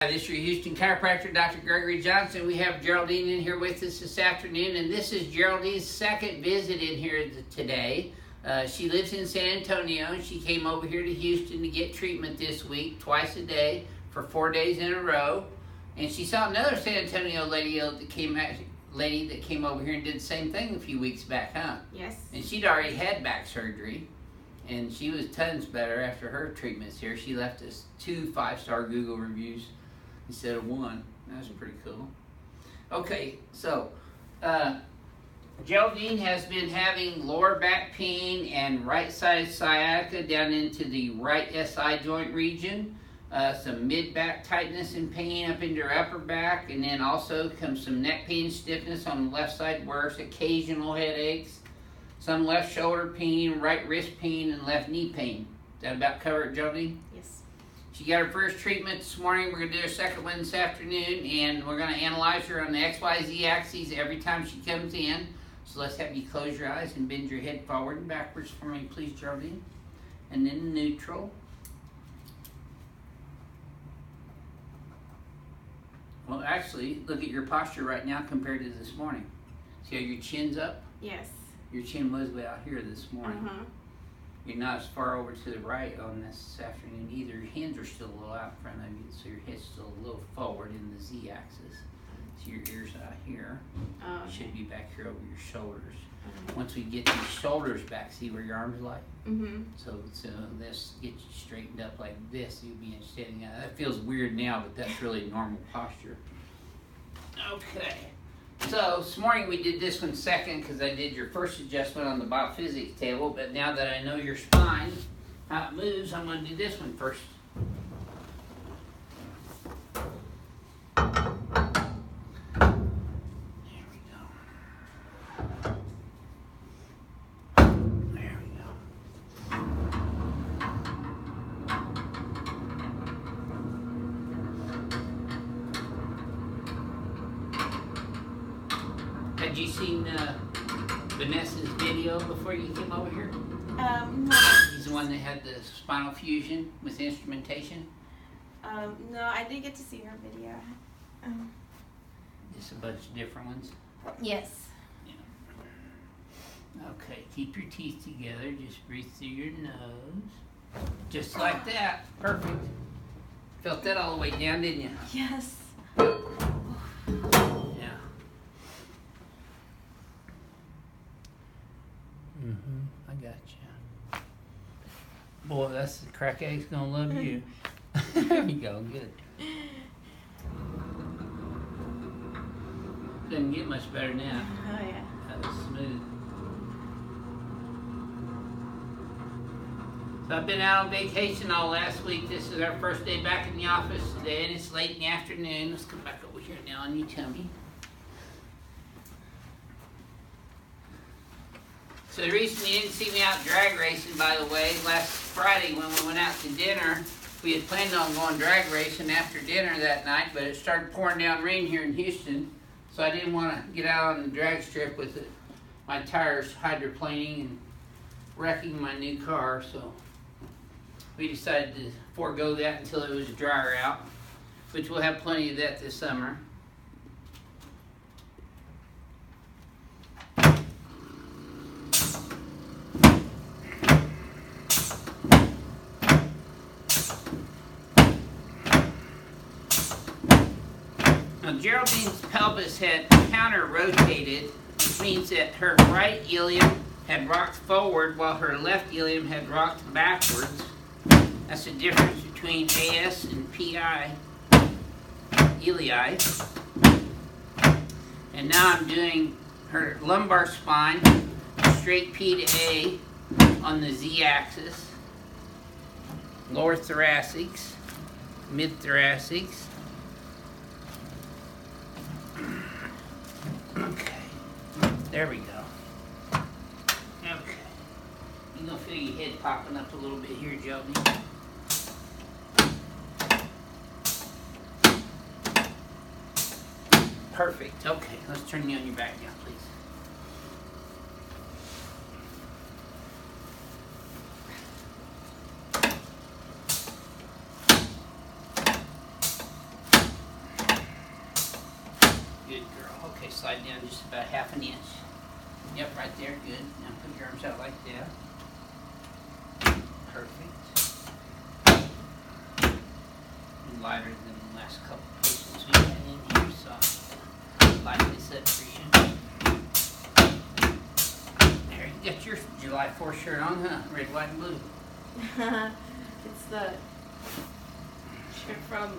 This is your Houston chiropractor, Dr. Gregory Johnson. We have Geraldine in here with us this afternoon, and this is Geraldine's second visit in here today. She lives in San Antonio, and she came over here to Houston to get treatment this week, twice a day, for 4 days in a row. And she saw another San Antonio lady that came over here and did the same thing a few weeks back, huh? Yes. And she'd already had back surgery, and she was tons better after her treatments here. She left us 2 5-star Google reviews instead of 1. That's pretty cool. Okay, so Geraldine has been having lower back pain and right side sciatica down into the right SI joint region. Some mid-back tightness and pain up into her upper back, and then also comes some neck pain, stiffness on the left side worse, occasional headaches, some left shoulder pain, right wrist pain, and left knee pain. Does that about cover it, Geraldine? Yes. She got her first treatment this morning. We're going to do her second one this afternoon, and we're going to analyze her on the XYZ axes every time she comes in. So let's have you close your eyes and bend your head forward and backwards for me, please, Geraldine. And then neutral. Well, actually, look at your posture right now compared to this morning. See how your chin's up? Yes. Your chin was way out here this morning. You're not as far over to the right on this afternoon either. Your hands are still a little out in front of you, so your head's still a little forward in the Z-axis. So your ears out here. Should be back here over your shoulders. Once we get these shoulders back, see where your arms lie? So this gets you straightened up like this. You'll be standing out. That feels weird now, but that's really normal posture. Okay. So this morning we did this one second because I did your first adjustment on the BioPhysics table, but now that I know your spine, how it moves, I'm going to do this one first. Had you seen Vanessa's video before you came over here? No. He's the one that had the spinal fusion with instrumentation? No, I didn't get to see her video. Just a bunch of different ones? Yes. Yeah. Okay, keep your teeth together. Just breathe through your nose. Just like that. Perfect. Felt that all the way down, didn't you? Yes. I got you. Boy, that's the crack egg's gonna love you. There you go, good. Doesn't get much better now. Oh yeah. That was smooth. So I've been out on vacation all last week. This is our first day back in the office today, and it's late in the afternoon. Let's come back over here now and you tell me. So the reason you didn't see me out drag racing, by the way, last Friday when we went out to dinner, we had planned on going drag racing after dinner that night, but it started pouring down rain here in Houston, so I didn't want to get out on the drag strip with my tires hydroplaning and wrecking my new car, so we decided to forego that until it was drier out, which we'll have plenty of that this summer. Now, Geraldine's pelvis had counter-rotated, which means that her right ilium had rocked forward while her left ilium had rocked backwards. That's the difference between AS and PI ilii. And now I'm doing her lumbar spine, straight P to A on the Z-axis, lower thoracics, mid-thoracics. Okay, there we go. Okay, you're gonna feel your head popping up a little bit here, Geraldine. Perfect. Okay, let's turn you on your back now, please. Good girl. Okay, slide down just about half an inch. Yep, right there. Good. Now put your arms out like that. Perfect. Lighter than the last couple patients we had in here, so light this up for you. There, you got your July 4th shirt on, huh? Red, white, and blue. It's the shirt from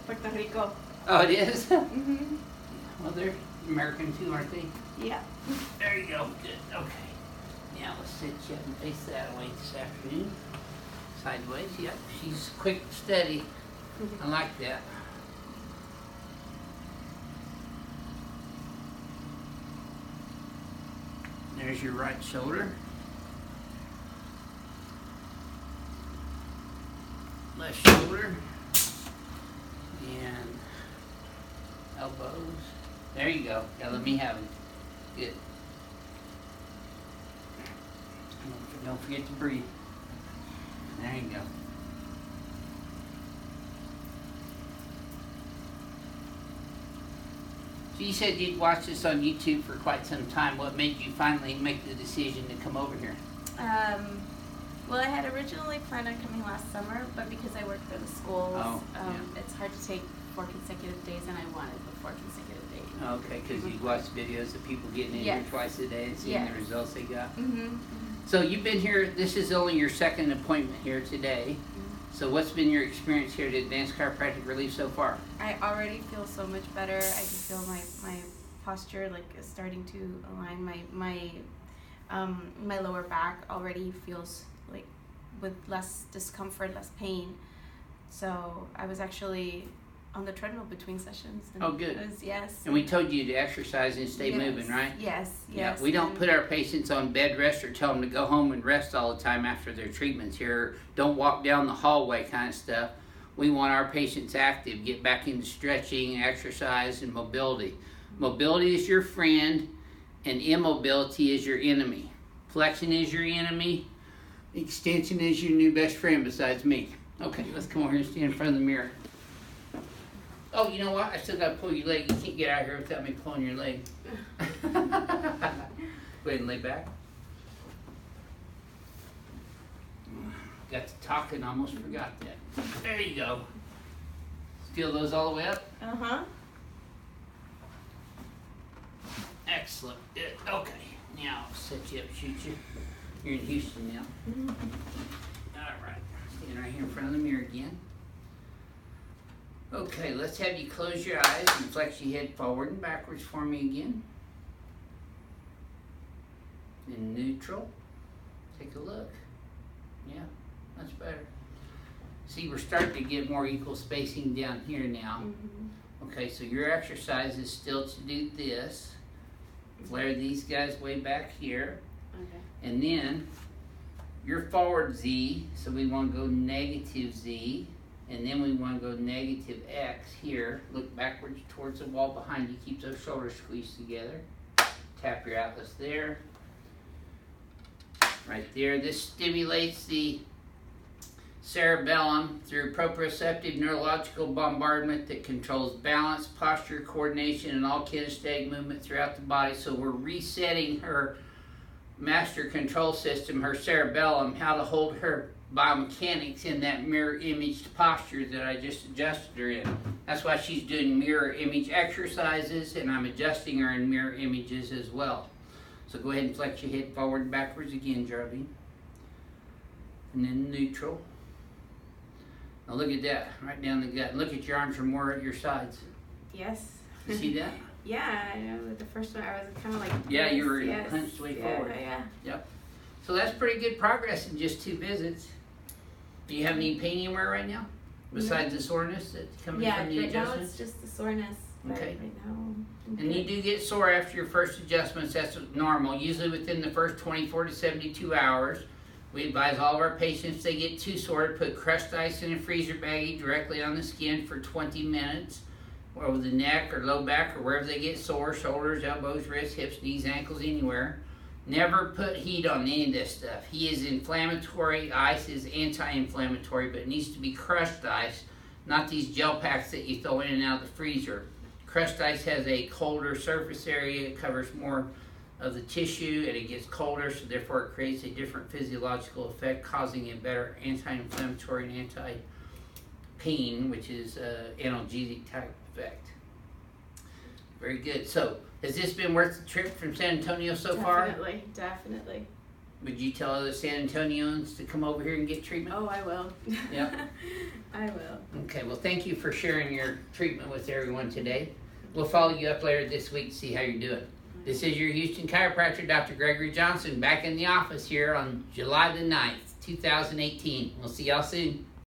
Puerto Rico. Oh, it is? Mm-hmm. Well, they're American too, aren't they? Yeah. There you go. Good. Okay. Now let's sit you up and face that way this afternoon. Sideways. Yep. She's quick, steady. I like that. There's your right shoulder. Left shoulder. And elbows. There you go. Now let me have it. Good. Don't forget to breathe. There you go. So you said you'd watched this on YouTube for quite some time. What made you finally make the decision to come over here? Well, I had originally planned on coming last summer, but because I work for the schools, it's hard to take 4 consecutive days, and I wanted the 4 consecutive days. Okay, because you watched videos of people getting in here twice a day and seeing the results they got. Mm-hmm. So you've been here, this is only your second appointment here today. So what's been your experience here at Advanced Chiropractic Relief so far? I already feel so much better. I can feel my posture like is starting to align. My lower back already feels like with less discomfort, less pain. So I was actually on the treadmill between sessions. And oh, good. It was, yes. And we told you to exercise and stay moving, right? Yes. Yeah, we don't put our patients on bed rest or tell them to go home and rest all the time after their treatments here. Don't walk down the hallway kind of stuff. We want our patients active, get back into stretching, exercise, and mobility. Mobility is your friend, and immobility is your enemy. Flexion is your enemy. Extension is your new best friend besides me. Okay, let's come over here and stand in front of the mirror. Oh, you know what? I still got to pull your leg. You can't get out of here without me pulling your leg. Go ahead and lay back. Got to talking, almost forgot that. There you go. Feel those all the way up? Uh-huh. Excellent. Good. Okay. Now I'll set you up, shoot you. You're in Houston now. Mm-hmm. All right. Stand right here in front of the mirror again. Okay, let's have you close your eyes and flex your head forward and backwards for me again. In neutral. Take a look. Yeah, that's better. See, we're starting to get more equal spacing down here now. Mm-hmm. Okay, so your exercise is still to do this. Flare these guys way back here. Okay. And then your forward Z, so we want to go negative Z. And then we want to go negative X here. Look backwards towards the wall behind you. Keep those shoulders squeezed together. Tap your atlas there. Right there. This stimulates the cerebellum through proprioceptive neurological bombardment that controls balance, posture, coordination, and all kinesthetic movement throughout the body. So we're resetting her master control system, her cerebellum, how to hold her biomechanics in that mirror imaged posture that I just adjusted her in. That's why she's doing mirror image exercises, and I'm adjusting her in mirror images as well. So go ahead and flex your head forward and backwards again, Geraldine. And then neutral. Now look at that, right down the gut. Look at your arms are more at your sides. Yes. You see that? Yeah, I know. The first one, I was kind of like... Yeah, you were hunched way forward. Yeah. Yep. So that's pretty good progress in just 2 visits. Do you have any pain anywhere right now? Besides the soreness that's coming from the adjustments? Yeah, right now it's just the soreness. Okay. Right now, and you do get sore after your first adjustments. That's normal. Usually within the first 24 to 72 hours. We advise all of our patients they get too sore to put crushed ice in a freezer baggie directly on the skin for 20 minutes. Or over the neck or low back or wherever they get sore, shoulders, elbows, wrists, hips, knees, ankles, anywhere. Never put heat on any of this stuff. Heat is inflammatory, ice is anti-inflammatory, but it needs to be crushed ice, not these gel packs that you throw in and out of the freezer. Crushed ice has a colder surface area. It covers more of the tissue, and it gets colder, so therefore it creates a different physiological effect, causing a better anti-inflammatory and anti-pain, which is analgesic type effect. Very good. So, has this been worth the trip from San Antonio so far? Definitely. Would you tell other San Antonians to come over here and get treatment? Oh, I will. Yeah. I will. Okay, well, thank you for sharing your treatment with everyone today. We'll follow you up later this week to see how you're doing. This is your Houston chiropractor, Dr. Gregory Johnson, back in the office here on July the 9th, 2018. We'll see y'all soon.